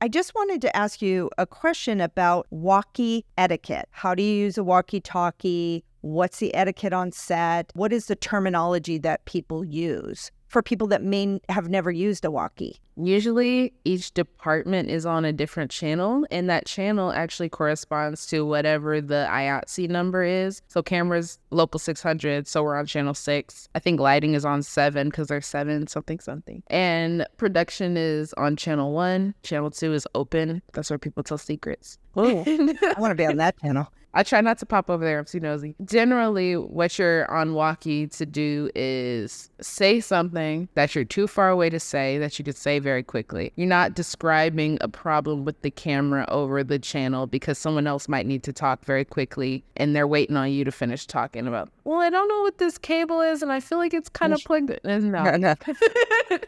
I just wanted to ask you a question about walkie etiquette. How do you use a walkie-talkie? What's the etiquette on set? What is the terminology that people use for people that may have never used a walkie? Usually each department is on a different channel, and that channel actually corresponds to whatever the IATSE number is. So cameras, local 600, so we're on channel 6. I think lighting is on 7 because there's 7 something something. And production is on channel 1. Channel 2 is open. That's where people tell secrets. Oh, I want to be on that channel. I try not to pop over there. I'm too nosy. Generally, what you're on walkie to do is say something that you're too far away to say that you could say very quickly. You're not describing a problem with the camera over the channel because someone else might need to talk very quickly and they're waiting on you to finish talking about, well, I don't know what this cable is and I feel like it's kind of plugged in. No.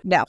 No.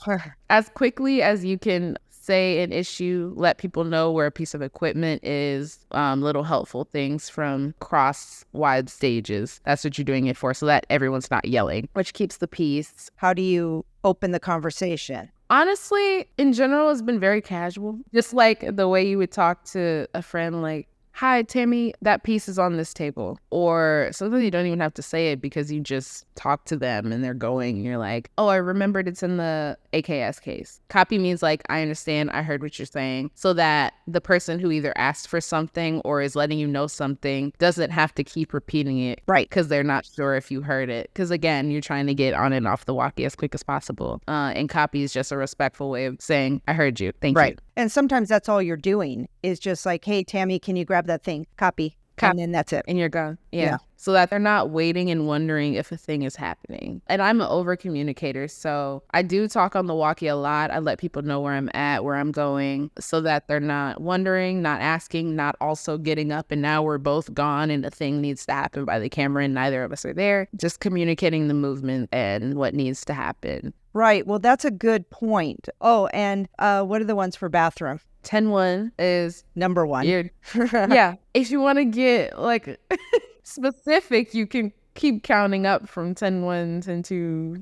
As quickly as you can say an issue, let people know where a piece of equipment is, little helpful things from cross-wide stages. That's what you're doing it for, so that everyone's not yelling, which keeps the peace. How do you open the conversation? Honestly, in general, it's been very casual. Just like the way you would talk to a friend, like, hi, Tami, that piece is on this table. Or sometimes you don't even have to say it because you just talk to them and they're going and you're like, oh, I remembered it's in the AKS case. Copy means like, I understand, I heard what you're saying, so that the person who either asked for something or is letting you know something doesn't have to keep repeating it. Right. Because they're not sure if you heard it. Because again, you're trying to get on and off the walkie as quick as possible. And copy is just a respectful way of saying, I heard you. Thank you. And sometimes that's all you're doing is just like, hey, Tami, can you grab that thing? Copy. And then that's it. And you're gone. Yeah. So that they're not waiting and wondering if a thing is happening. And I'm an over communicator, so I do talk on the walkie a lot. I let people know where I'm at, where I'm going, so that they're not wondering, not asking, not also getting up and now we're both gone and the thing needs to happen by the camera and neither of us are there. Just communicating the movement and what needs to happen. Right. Well, that's a good point. Oh, and what are the ones for bathroom? 10-1 is number 1. Yeah. If you want to get like specific, you can keep counting up from 10-1,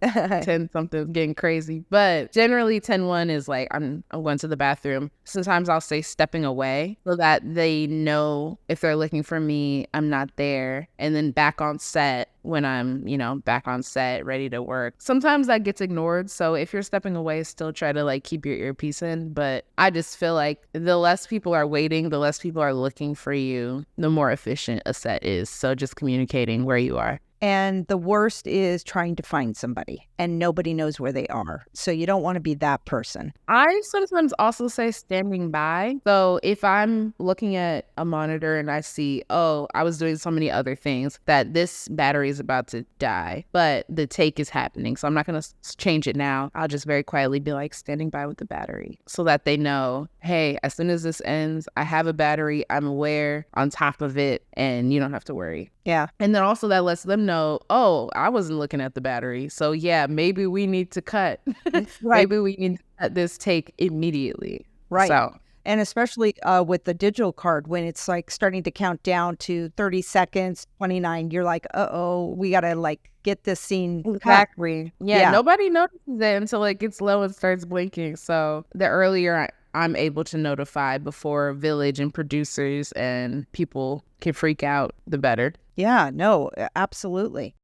10-2, 10 something, getting crazy. But generally 10-1 is like, I'm going to the bathroom. Sometimes I'll say stepping away so that they know if they're looking for me, I'm not there. And then back on set when I'm, back on set, ready to work. Sometimes that gets ignored. So if you're stepping away, still try to like keep your earpiece in. But I just feel like the less people are waiting, the less people are looking for you, the more efficient a set is. So just communicating where you are. And the worst is trying to find somebody and nobody knows where they are. So you don't want to be that person. I sometimes also say standing by. So if I'm looking at a monitor and I see, oh, I was doing so many other things that this battery is about to die, but the take is happening. So I'm not going to change it now. I'll just very quietly be like standing by with the battery so that they know, hey, as soon as this ends, I have a battery. I'm aware, on top of it, and you don't have to worry. Yeah. And then also that lets them know, oh, I wasn't looking at the battery. So yeah, maybe we need to cut. Right. Maybe we need to cut this take immediately. Right. So. And especially with the digital card, when it's like starting to count down to 30 seconds, 29, you're like, uh-oh, we got to like get this scene Exactly. Yeah, nobody notices it until it gets low and starts blinking. So the earlier I'm able to notify before Village and producers and people can freak out, the better. Yeah, no, absolutely.